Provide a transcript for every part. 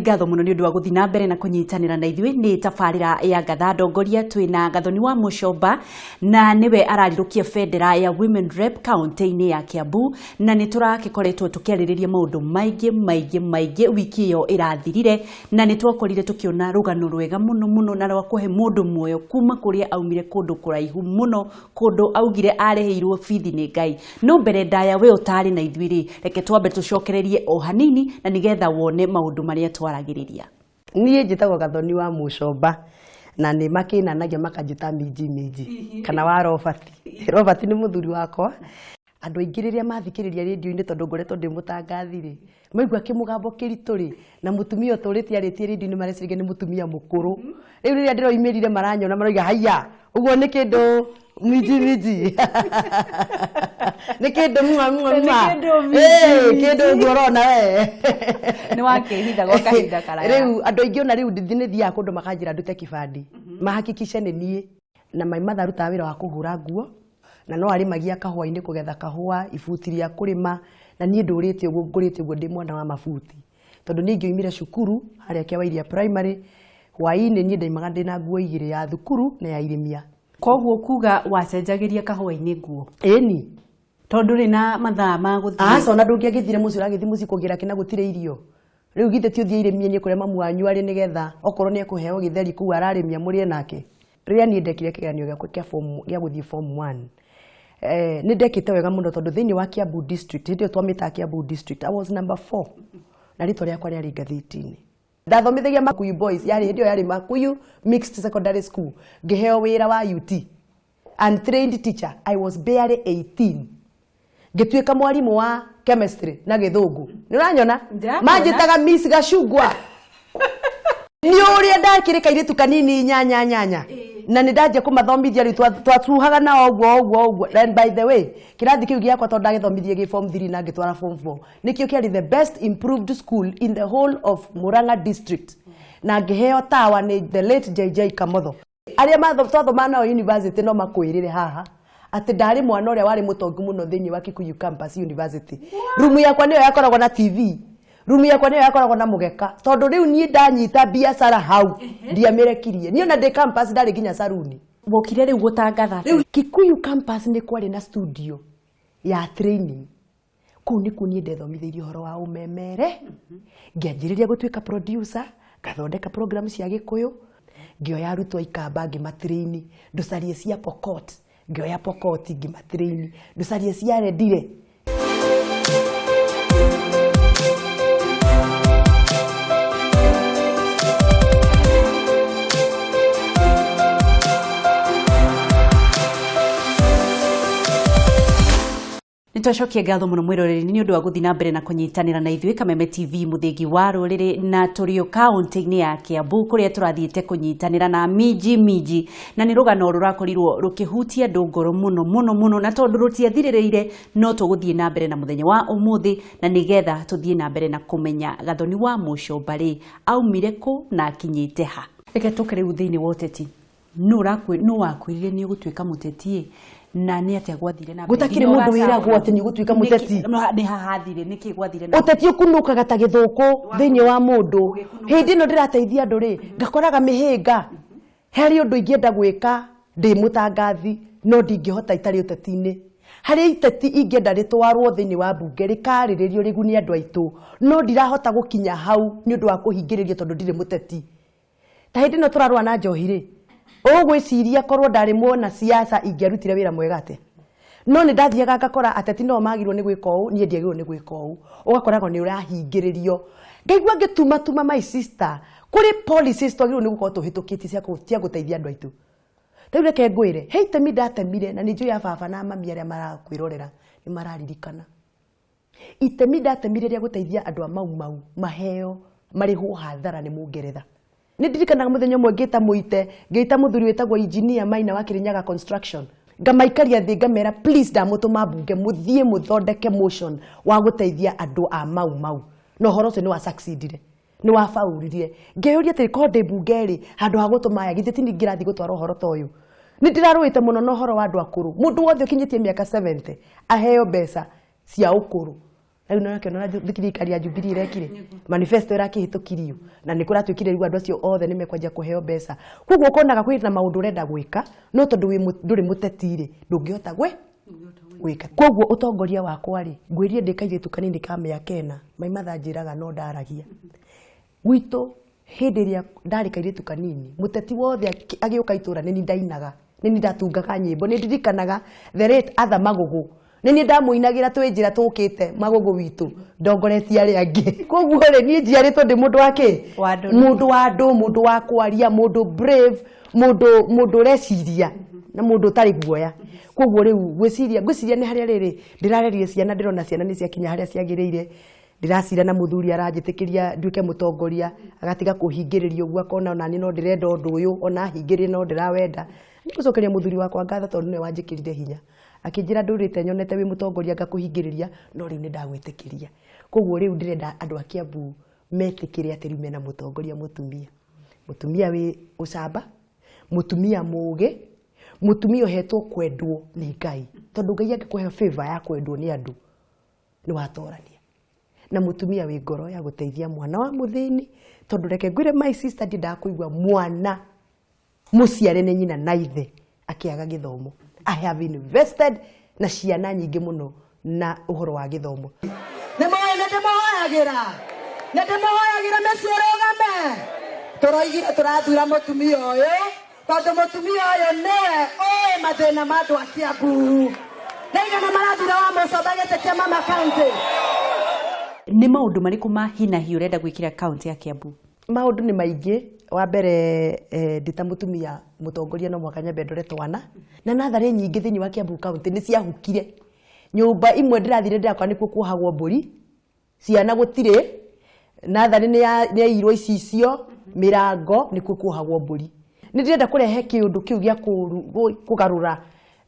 Ngatho muno ni undu wa guthi na mbere na kunyitanira na ithui ni tabarira ya Ngatha ndongoria twina Gathoni wa Mucomba na niwe ararirukia federa ya Women Rep county-ini ya Kiambu na ni turakikoretwo tukiaririria maundu maige wiki iyo irathirire na ni twakorire tukiona rugano rwega muno na rwa kuhe mundu muoyo kuma kuria aumire kundu kuraihu muno kundu augire areheirwo bithi ni Ngai no mbere ndaya we utari na ithui ri reke twambe tucokererie o hanini na nigetha wone maundu maria twaragiriria. Niĩ njĩtagwo Gathoni wa Mucomba na nĩ makinanagia makanjĩta minji kana wa Robert nĩ mũthuri wakwa. Andũ aingĩ rĩrĩa mathikĩrĩria radio-inĩ tondũ ngoretwo ndĩ mũtangathi rĩ maigua kĩmũgambo kĩritũ rĩ na mũtumia ũtũrĩte arĩtie radio-inĩ marecirĩria nĩ mũtumia mũkũrũ. Rĩu rĩrĩa ndĩroimĩrire maranyona maroiga haiya ũguo nĩ kĩndũ minji nĩ kĩndũ kĩndũ ngorona we ni wakĩhitha gwa kahinda karaya. Rĩu andũ aingĩ ona rĩu nĩ thiaga kũndũ makanjĩra ndute kĩbandĩ mahakikishe nĩ niĩ na maima arutaga wĩra wa kũhũra nguo na no arĩmagia kahũa-inĩ kũgetha kahũa ibuti rĩa kũrĩma na niĩ ndũrĩte ũguo ngũrĩte ũguo ndĩ mwana wa mabuti tondũ niĩ ngĩoimire cukuru harĩa Kĩawairia primary hwaĩ-inĩ niĩ ndaimaga ndĩna nguo igĩrĩ ya thukuru na ya irimia. Koguo kuga wacenjagĩria kahũa-inĩ nguo? Ĩni tondũ rĩ na mathaa ma gũthiĩ. Aca ona ndũngĩagĩthire mũciĩ ũragĩthiĩ mũciĩ kũgĩra kĩna gũtirĩ irio. Rĩu githĩ ti ũthiĩ irimia-inĩ kũrĩa mamu wanyu arĩ nĩgetha okorwo nĩ ekũheo gĩtheri kũu ararĩmia mũrĩe nake. Rĩrĩa niĩ ndekire kĩgeranio gĩakwa gĩa gũthiĩ form 1 nĩ ndekĩte wega mũno tondũ thĩinĩ wa Kiambu district hĩndĩ ĩyo twamĩtaga Kiambu district I was number 4 na rĩtwa rĩakwa rĩarĩ ngathĩti-inĩ. Ndathomithagia Makuyu boys hĩndĩ ĩyo yarĩ Makuyu mixed secondary school ngĩheo wĩra wa UT untrained teacher. I was barely 18 ngĩtuĩka mwarimũ wa chemistry na gĩthũngũ. Nĩ ũranyona manjĩtaga Miss Gacungwa nĩ ũrĩa ndakĩrĩ kairĩtu kanini nyanya na nĩ ndanjia kũmathomithia rĩu twatuhaga na ũguo. And by the way kĩrathi kĩu gĩakwa tondũ ndagĩthomithie gĩ form 3 na ngĩtwara form 4 nĩkĩo kĩarĩ the best improved school in the whole of Murang'a district na ngĩheo tawa nĩ the late JJ Kamotho. Arĩa twathoma nao university no makwĩrĩre haha atĩ ndarĩ mwana ũrĩa warĩ mũtongu mũno thĩinĩ wa Kikuyu campus university. Rumu yakwa nĩyo yakoragwo na TV, rumu yakwa nĩyo yakoragwo na mũgeka tondũ rĩu niĩ ndanyita biacara hau ndiamĩrekirie niĩ ona ndĩ campus ndarĩ nginya saruni. Wokire rĩu gũtangatha rĩu Kikuyu campus nĩ kwarĩ na studio ya training kũu nĩkuo niĩ ndethomithĩirie ũhoro wa ũmemere ngĩanjĩrĩria gũtuĩka producer ngathondeka program cia Gĩkũyũ ngĩoya arutwo ikamba ngĩmatrain ndũcarie cia Pokot ngĩoya Pokot ngĩmatrain ndũcarie cia Rendile. Nitwacokia ngatho muno mwiroreri ni undu wa guthi na mbere na kunyitanira na ithui Kameme TV muthingi wa ruriri na turio county-ini ya Kiambu kuria turathiite kunyitanira na minji na ni rugano rurakorirwo rukihutia ndungoro muno na tondu rutiathirireire no tuguthie na mbere na muthenya wa umuthi na nigetha tuthie na mbere na kumenya Gathoni wa Mucomba ri aumire ku na akinyite ha. Reke tukere thiini wa uteti no wakwirire ni gutuika muteti na nĩ atĩa gwathire na gutakire mundu wĩragwo atĩ nĩ gũtuĩka mũteti nĩ hahathire nĩkĩ gwathire na ũteti ũkunũkaga ta gĩthũkũ thĩinĩ wa mũndũ. Hĩndĩ ĩno ndĩrateithia andũ rĩ ngakoraga mĩhĩnga harĩ ũndũ ingĩenda gwĩka ndĩ mũtangathi no ndingĩhota itarĩ ũteti-inĩ. Harĩ iteti ingĩenda rĩtwarwo thĩinĩ wa mbunge rĩkarĩrĩrio rĩgunie andũ aitũ no ndirahota gũkinya hau nĩ ũndũ wa kũhingĩrĩrio tondũ ndirĩ mũteti. Ta hĩndĩ ĩno tũrarũa na njohi rĩ ũgwĩciria korwo ndarĩ muona siasa ingĩarutire wĩra mwega atĩ no nĩ ndathiaga ngakora ateti no magirwo nĩ gwĩka ũũ niĩ ndiagĩrĩirwo nĩ gwĩka ũũ ũgakoragwo nĩ ũrahingĩrĩrio. Ngaigua ngĩtuma my sister kũrĩ policies twagĩrĩirwo nĩ gũkorwo tũhĩtũkĩtie cia gũteithia andũ aitũ. Rĩu reke ngwĩre he itemi ndatemire na nĩ njũĩ ya baba na mami arĩa marakwĩrorera nĩ mararirikana itemi ndatemire rĩa gũteithia andũ a mau maheo marĩhwo hathara nĩ Mũngeretha. Nĩ ndirikanaga mũthenya ũmwe ngĩta mũthuri wĩtagwo engineer Maina wa Kirinyaga construction ngamaikaria thĩ ngamera please ndamũtũma mbunge mũthiĩ mũthondeke motion wa gũteithia andũ a mau no ũhoro ũcio nĩ wa succeedire nĩ wa faulire. Ngĩyũria atĩ korwo ndĩ mbunge rĩ handũ ha gũtũma aya githĩ ti ngĩrathiĩ gũtwara ũhoro ta ũyũ. Nĩ ndirarũĩte mũno na ũhoro wa andũ akũrũ mũndũ wothe ũkinyĩtie mĩaka 70 aheo mbeca cia ũkũrũ Rĩu no nakĩona thirikari ya Jubilee irekire manifesto ĩrakĩhĩtũkirio na nĩ kũratuĩkire rĩu andũ acio othe nĩ mekwanjia kũheo mbeca. Koguo ũkonaga kwĩ na maũndũ ũrenda gwĩka no tondũ ndũrĩ mũteti-rĩ ndũngĩhota gwĩka. Koguo ũtongoria wakwa rĩ ngwĩrie ndĩ kairĩtu kanini ka mĩaka 4 maimatha njĩraga no ndaragia. Gwitũ hĩndĩ ĩrĩa ndarĩ kairĩtu kanini mũteti wothe agĩũka itũra nĩ ndainaga, nĩ ndatungaga nyĩmbo, nĩ ndirikanaga the late Arthur Magogo nĩ ndamũinagĩra twĩ njĩra tũkĩte Magogo witũ ndongoretie arĩa angĩ. Koguo rĩ niĩ njiarĩtwo ndĩ mũndũ wa kĩ? Mũndũ wa andũ, mũndũ wa kwaria, mũndũ brave, mũndũ ũreciria na mũndũ ũtarĩ guoya. Koguo rĩu ngwĩciria nĩ harĩa rĩrĩ ndĩrareria ciana, ndĩrona ciana nĩ ciakinya harĩa ciagĩrĩire, ndĩracira na mũthuri aranjĩtĩkĩria nduĩke mũtongoria agatiga kũhingĩrĩria ũguo akona ona niĩ no ndĩrenda ũndũ ũyũ ona hingĩrĩrie no ndĩrawenda. Nĩgũcokeria mũthuri wakwa ngatho tondũ nĩwe wanjĩkĩrire hinya akĩnjĩra ndũrĩte nyonete wĩ mũtongoria ngakũhingĩrĩria no rĩu nĩ ndagwĩtĩkĩria. Koguo rĩu ndĩrenda andũ a Kiambu metĩkĩre atĩ rĩu mena mũtongoria mũtumia wĩ ũcamba, mũtumia mũũgĩ, mũtumia ũhetwo kwendwo nĩ Ngai, tondũ Ngai angĩkũhe favor ya kwendwo nĩ andũ nĩ watorania, na mũtumia wĩ ngoro ya gũteithia mwana wa mũthĩni, tondũ reke ngwĩre my sister ndakũigua mwana mũciare nĩ nyina na ithe akĩaga gĩthomo. I have invested na ciana nyingĩ mũno na ũhoro wa gĩthomo. Nĩ ndĩmũhoyagĩra mĩciĩ rũgame, tũroigire tũrathura mũtumia ũyũ tondũ mũtumia ũyũ nĩwe ũĩ mathĩna ma andũ a Kiambu. Nĩigana marathura wa Mũcomba gĩtĩ kĩa mama county. Nĩ maũndũ marĩkũ ma hinahi ũrenda gwĩkĩra kaunti ya Kiambu? Maũndũ nĩ maingĩ. Wa mbere ndita mũtumia mũtongoria no mwaka nyambe ndore twana na natharĩ nyingĩ thĩinĩ wa Kiambu county nĩ ciahukire. Nyũmba imwe ndĩrathire ndĩrakora nĩkuo kuohagwo mbũri, ciana gũtirĩ, natharĩ nĩ yairwo icicio, mĩrango nĩkuo kuohagwo mbũri. Nĩ ndĩrenda kũrehe kĩũndũ kĩu gĩa kũgarũra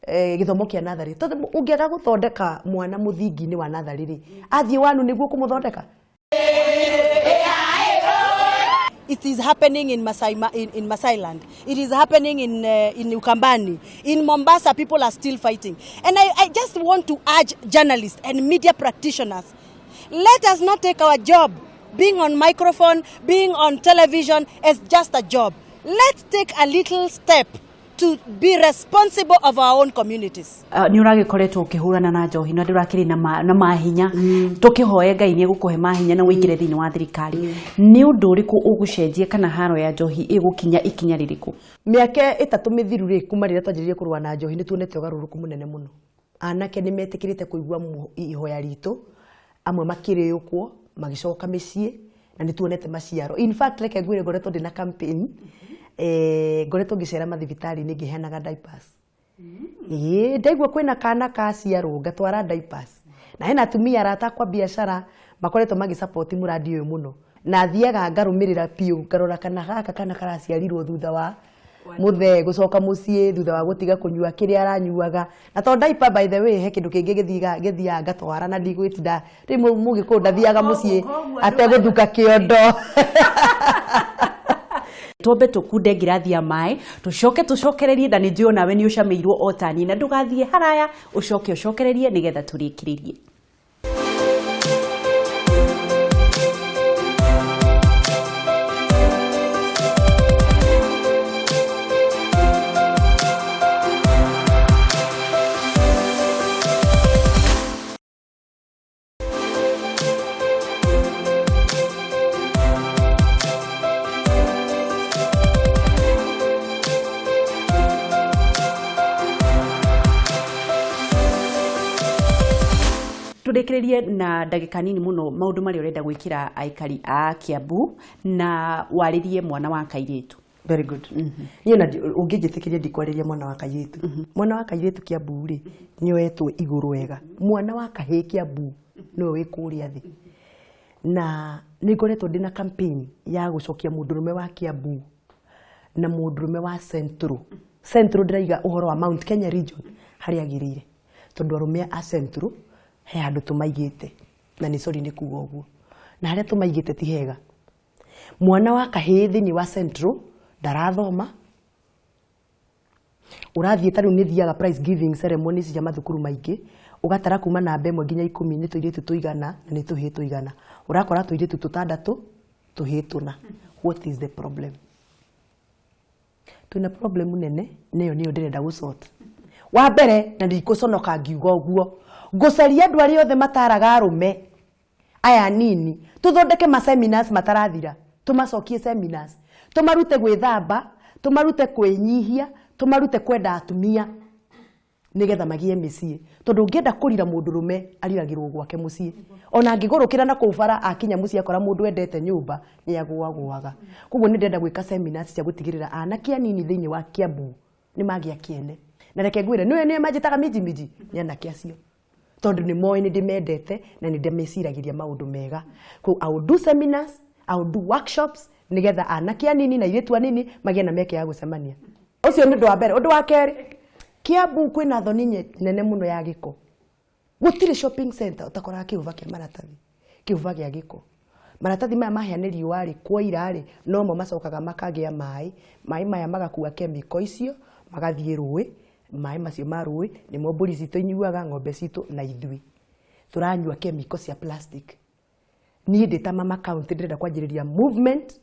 gĩthomo kĩa natharĩ, tondũ ũngĩaga gũthondeka mwana mũthingi-inĩ wa natharĩ rĩ athiĩ wanu nĩguo kũmũthondeka. It is happening in Masailand. It is happening in Ukambani. In Mombasa, people are still fighting. And I just want to urge journalists and media practitioners, let us not take our job, being on microphone, being on television, as just a job. Let's take a little step to be responsible of our own communities. Nĩ ũragĩkoretwo ũkĩhũrana na njohi na ndũrakĩrĩ na mahinya, tũkĩhoye Ngai nĩ egũkũhe mahinya na wĩingĩre thĩinĩ wa thirikari. Nĩ ũndũ ũrĩkũ ũgũcenjia kana haro ya njohi ĩgũkinya ikinya rĩrĩkũ? Mĩaka 3 mĩthiru rĩ kuma rĩrĩa twanjĩrĩirie kũrũa na njohi nĩ tuonete ũgarũrũku mũnene mũno. Anake nĩ metĩkĩrĩte kũigua ihoya ritũ, amwe makĩrĩũkwo magĩcoka mĩciĩ na nĩ tuonete maciaro. In fact reke ngwĩre ngoretwo ndĩ na campaign ngoretwo ngĩcera mathibitarĩ-inĩ ngĩheanaga diapers. Ndaigua kwĩna kana kaciarwo ngatwara diapers. Na hena atumia arata kwa biacara makoretwo magĩsupport mũradi ũyũ mũno. Na thiaga ngarũmĩrĩra piũ ngarora kana gaka kana karaciarirwo thutha wa mũthee gũcoka mũciĩ thutha wa gũtiga kũnyua kĩrĩa aranyuaga. Na to diaper by the way he kĩndũ kĩngĩ gĩthiaga ngatwara na ndigwĩtinda rĩmwe mũgĩkũyũ ndathiaga mũciĩ ategũthuka kĩondo. Twambe tũkunde ngirathi ya maĩ tũcokererie na nĩ njũĩ nawe nĩ ũcamĩirwo o ta niĩ na ndũgathiĩ haraya ũcokererie nĩgetha tũrĩkĩrĩrie. Tũrĩkĩrĩrie na ndagĩka nini mũno maũndũ marĩa ũrenda gwĩkĩra aikari a Kiambu na warĩrie mwana wa kairĩtu. Very good. Niĩ na ũngĩnjĩtĩkĩria ndikwarĩria mwana wa kairĩtu. Mwana wa kairĩtu Kiambu rĩ nĩoetwo igũrũ wega. Mwana wa kahĩĩ Kiambu nĩwe wĩ kũrĩa thĩ. Na nĩ ngoretwo ndĩ na campaign ya gũcokia mũndũrũme wa Kiambu na mũndũrũme wa Central. Central ndĩraiga ũhoro wa Mount Kenya region harĩa agĩrĩire. Tondũ arũme a Central he handũ tũmaigĩte na nĩ sorry nĩ kuga ũguo. Na harĩa tũmaigĩte ti hega. Mwana wa kahĩĩ thĩinĩ wa Central ndarathoma. Ũrathiĩ tarĩu nĩ thiaga prize giving ceremonies cia mathukuru maingĩ ugatara kuma namba 1 nginya 10 ni tuiretu tuigana na ni tuhi tuigana urakora tuiretu 6 tuhi tuna. What is the problem? Tuna problem nene neyo niyo ndirenda gusort. Wa mbere na ndikuconoka ngiuga uguo ngucaria andu ari othe mataraga arume aya nini tuthondeke ma seminars matarathira tumacokie seminars tumarute gwithamba tumarute kwenyihia tumarute kwenda atumia nigetha magie mĩciĩ tondu ngienda kurira mundu rume ariragirwo gwake muciĩ ona ngigurukira na kubara akinya muciĩ akora mundu endete nyumba ni agwaga koguo ni ndenda gwika seminars cia gutigirira anake anini thiini wa Kiambu ni magia kiene na reke ngwire niwe majitaga miji ni anake acio tondu ni moe ni ndimendete na ni ndimeciragiria maundu mega ko I will do seminars, I will do workshops nigetha anake anini na iretu anini magia na meke ya gucemania ucio ni ndu wa mbere. Undu wa keri Kiambu kwina thoni nene muno ya giko gutire shopping center utakora kiuva kia maratathi kiuva gia giko maratathi maya mahia riũa ri kwa ira ri no mo macokaga makagia mai maya magakua chemical icio magathie rũĩ mai macio ma rũĩ nimo mburi citũ inyuaga ng'ombe citũ na ithui turanyua chemical cia plastic. Ni ndita mama county ndĩrenda kwanjĩrĩria movement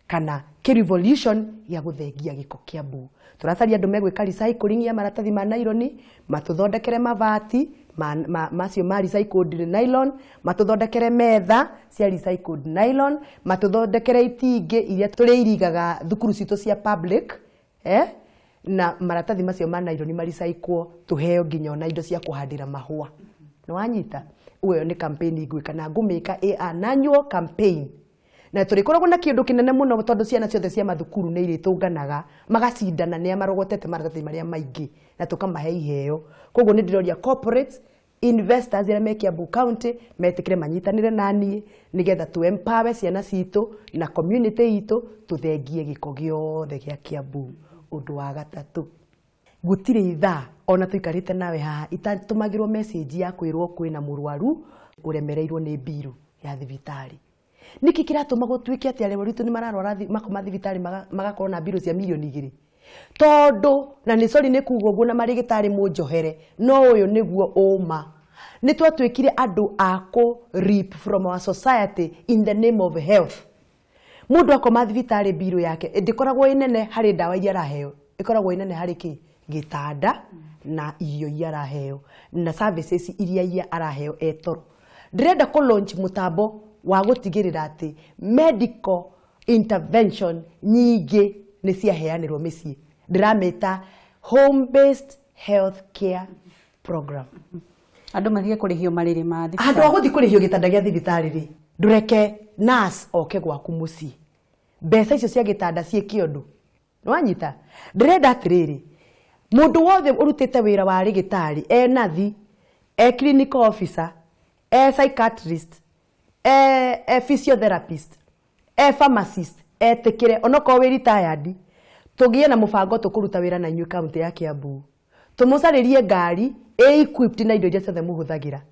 kana revolution ya guthengia giko Kiambu. Turacaria andu megwika recycling ya maratathi ma nylon matuthondekere mabati macio ma recycled nylon matuthondekere metha cia recycled nylon matuthondekere itingi iria turi irigaga thukuru citu cia public na maratathi macio ma nylon ma recycle tuheo nginya na indo cia kuhandira mahua. No wanyita uyo ni campaign igwika na ngumika an annual campaign na turikoragwo na kindu kinene muno tondu ciana ciothe cia mathukuru ni iritunganaga magacindana ni amarogotete maratathi maria maingi na tukamahe iheo. Koguo ni ndiroria corporates investors ira me Kiambu County metikire manyitanire nani nigetha tu empower ciana citu na community itu tuthengie giko giothe gia Kiambu. Undu wa gatatu gutire itha ona tuikarite nawe haha itatumagirwo message ya kwirwo kwina murwaru uremereirwo ni biru ya thibitari. Niki kiratuma gutwike ati ale waritu ni mararwara makoma thibitari magakorwo na biru cia milioni 2 tondu na ni sorry ni kuugo guo na marigitari munjohere no uyu niguo uma ni twatwikire andu ako rip from our society in the name of health. Mundu akoma thibitari biru yake ndikoragwo inene hari dawa iria araheo ikoragwo inene hari ki gitanda na iyo iria araheo na services iria araheo etoro. Ndirenda ku launch mutambo wa gutigirira ati medical intervention nyingi ni ciaheanirwo micii ndirameta home based health care program. Andu mathie kurihio mariri ma thibitari andu aguthi kurihio gitanda gia thibitari ri ndureke nurse oke gwaku mucii mbeca icio cia gitanda cie kiondu nwanyita ndirenda atiriri mundu wothe urutite wira wa rigitari nathi clinical officer psychiatrist physiotherapist pharmacist etikire onoko we retired tugie na mubango tukuruta wira na inyu county ya Kiambu tumucaririe ngari equipped na indo iria ciothe muhuthagira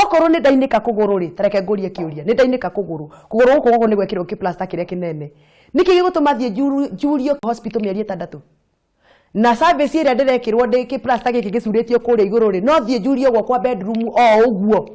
okorwo ni ndainika kuguru ri tareke ngurie kiuria ni ndainika kuguru guku ni gwekirwo ki plaster kiria kinene niki gigutuma thie Julio hospital mieri 6 na service ira ndirekirwo ndiki plaster giki gicuritio kuria iguru ri no thie Julio gwakwa bedroom uguo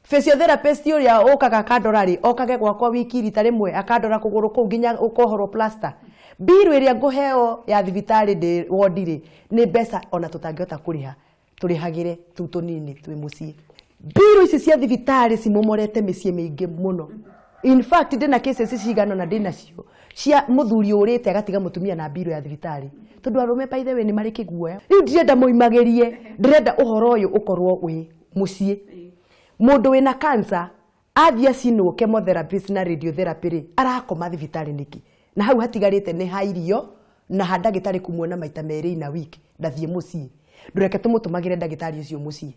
physiotherapist uria okaga kandorari okage gwakwa wiki rita rimwe akandora kuguru kuu nginya ukohorwo plaster biru iria nguheo ya thibitari ndi wodire ni mbeca ona tutangihota kuriha turihagire tu tunini twi mucii. Biru ici cia thibitari cimomorete micii mingi muno. In fact ndina cases cigano na ndina cio cia muthuri urite agatiga mutumia na biru ya thibitari tondu arume by the way ni mari kiguoya. Riu ndirenda muimagerie ndirenda uhoro uyu ukorwo wi mucii. Mundu wina cancer athia cinwo chemotherapy na radiotherapy ri arakoma thibitari niki na hau hatigarite ni hairio na handagitari kumuona maita meri na wiki ndathie mucii ndureke tumutumagire ndagitari ucio mucii.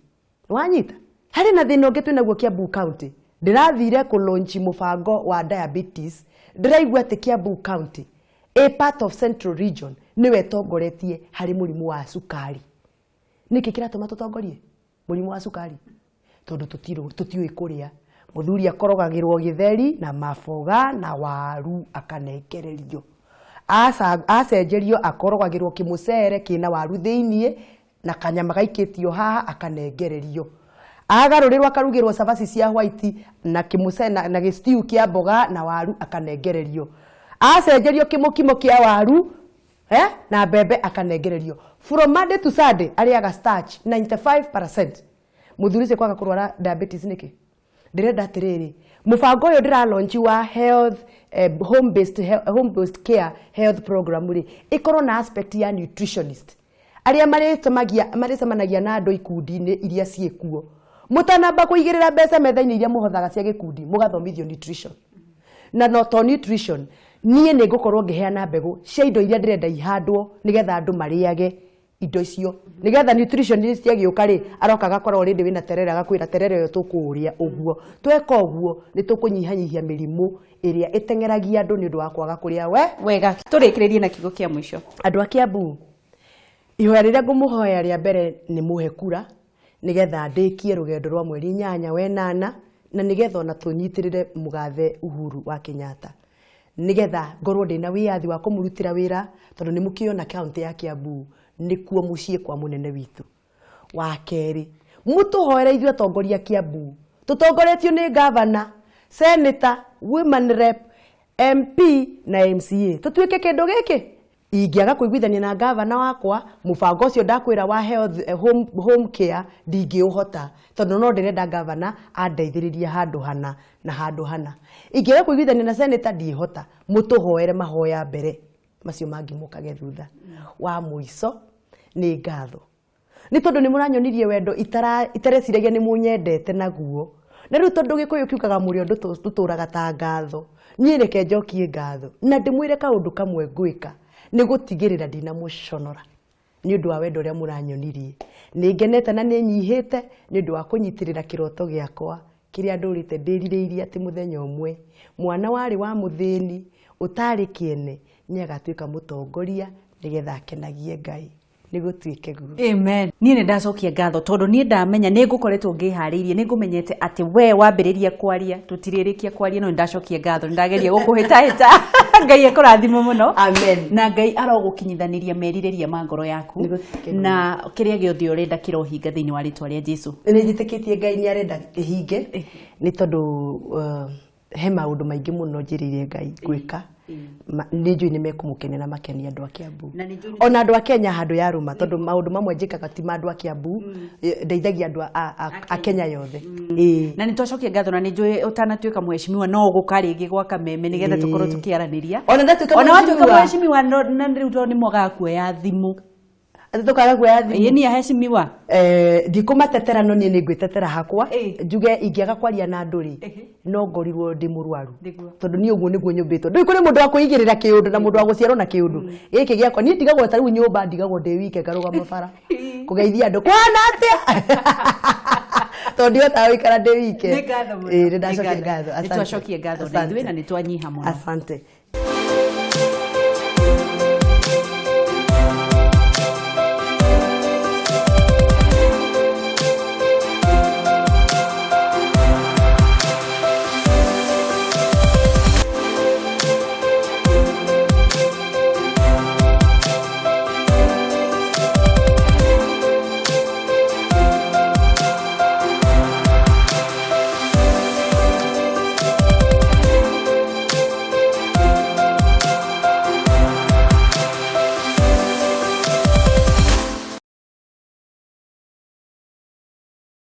Wanyita hari na thina ungi twinaguo Kiambu County ndirathire ku launch mubango wa diabetes ndiraigua ati Kiambu County a part of Central Region niwe tongoretie hari murimu wa sukari. Niki kiratuma tutongorie murimu wa sukari tondu tutiui kuria muthuri akorogagirwo githeri na maboga na waru akanekererio acenjerio akorogagirwo kimucere kina waru thiini na kanyama gaikĩtio haha akanengererio. Agarũrĩrwo akarugĩrwo cabaci cia white na kĩmuce na gĩstew kĩa mboga na waru akanengererio. Acenjerio kĩmũkimo kĩa waru na mbembe akanengererio. From Monday to Sunday arĩaga starch 95%. Mũthuri ũcio kwaga kũrwara diabetes nĩkĩ? Ndĩrenda atĩrĩrĩ, mũbango ũyũ ndĩra launch wa health home based care health program rĩ ikorwo na aspect ya nutritionist. Arĩa marĩcemanagia na andũ ikundi-inĩ iria ciĩkuo. Mũtanamba kũigĩrĩra mbeca metha-inĩ iria mũhothaga cia gĩkundi mũgathomithio nutrition. Na not nutrition, niĩ nĩ ngũkorwo ngĩheana mbegũ cia indo iria ndĩrenda ihandwo nĩgetha andũ marĩage indo icio. Nĩgetha nutritionist agĩũka rĩ aroka agakorwo already wĩna terere agakwĩra terere ũyũ tũkũũrĩa ũguo. Tweka ũguo nĩ tũkũnyihanyihia mĩrimũ ĩrĩa ĩteng'eragia andũ nĩ ũndũ wa kwaga kũrĩa wega. Tũrĩkĩrĩrie na kiugo kĩa mũico. Andũ a Kiambu, ihoya rĩrĩa ngũmũhoya rĩa mbere nĩ mũhe kura nĩgetha ndĩkie rũgendo rwa mweri 8 wa 8 na nĩgetha ona tũnyitĩrĩre mũgathe Uhuru wa Kenyatta. Nĩgetha ngorwo ndĩna wĩyathi wa kũmũrutĩra wĩra tondũ nĩ mũkĩona kaunti ya Kiambu nĩkuo mũciĩ kwa mũnene witũ. Wa kerĩ, mũtũhoere ithuĩ atongoria Kiambu. Tũtongoretio nĩ governor, senator, women rep, MP na MCA. Tũtuĩke kĩndũ gĩkĩ. Ingĩaga kũiguithania na governor wakwa, mũbango ũcio ndakwĩra wa health home care ndingĩũhota tondũ no ndĩrenda governor andeithĩrĩrie handũ hana na handũ hana. Ingĩaga kũiguithania na senator ndihota. Mũtũhoere mahoya mbere macio mangĩ mũkage thutha. Wa mũico nĩ ngatho. Nĩ tondũ nĩ mũranyonirie wendo itareciria nĩ mũnyendete naguo. Na rĩu tondũ Gĩkũyũ kiugaga mũrĩo ndũtũraga ta ngatho. Niĩ reke njokie ngatho. Na ndĩmwĩre kaũndũ kamwe ngwĩka nĩ gũtigĩrĩra ndinamũconora nĩ ũndũ wa wendo ũrĩa mũranyonirie. Nĩ ngenete na nĩ nyihĩte nĩ ũndũ wa kũnyitĩrĩra kĩroto gĩakwa kĩrĩa ndũrĩte ndĩrirĩirie atĩ mũthenya ũmwe mwana warĩ wa mũthĩni ũtarĩ kĩene nĩ agatuĩka mũtongoria nĩgetha akenagie Ngai. Nĩgũtuĩke guo. Amen. Niĩ nĩ ndacokia ngatho tondũ niĩ ndamenya nĩ ngũkoretwo ngĩharĩirie nĩ ngũmenyete atĩ we wambĩrĩria kwaria tũtirĩrĩkia kwaria no ndacokia ngatho ndageria gũkũhĩtahĩta. Ngai ekũrathima mũno. Amen. Na Ngai arogũkinyithanĩria merirĩria ma ngoro yaku na kĩrĩa gĩothe ũrenda kĩrohinga thĩinĩ wa rĩtwa rĩa Jesũ. Nĩ njĩtĩkĩtie Ngai nĩ arenda ĩhinge nĩ tondũ he maũndũ maingĩ mũno njĩrĩire Ngai gwĩka. Nĩ njũĩ nĩ mekũmũkenia na makenia andũ a Kiambu. Ona andũ a Kenya handũ ya rũma tondũ maũndũ mamwe njĩkaga ti ma andũ a Kiambu ndeithagia andũ a Kenya yothe. Na nĩ twacokia ngatho na nĩ njũĩ ũtanatuĩka mheshimiwa no ũgũka rĩngĩ gwa Kameme nĩgetha tũkorwo tũkĩaranĩria. Ona watuĩka mheshimiwa na rĩu to nĩ mogaga kuoya thimũ. Tukaga kuoya thimũ. Yeye ni aheshimiwa. Ndikũmatetera no niĩ nĩ ngwĩtetera hakwa. Njuge ingĩaga kwaria na andũ rĩ no ngorirwo ndĩ mũrwaru. Tondũ niĩ ũguo nĩguo nyũmbĩtwo. Ndũĩ kũrĩ mũndũ wa kwĩigĩrĩra kĩũndũ na mũndũ wa gũciarwo na kĩũndũ. Gĩkĩ gĩakwa niĩ ndigagwo ta rĩu nyũmba ndigagwo ndĩ wike ngarũgama bara. Kũgeithia andũ kwana atĩa. Tondũ ndihota gũikara ndĩ wike. Nĩ ngatho mũno. Nĩ ndacokia ngatho. Nĩ twacokia ngatho na ithuĩ na nĩ twanyiha mũno. Asante.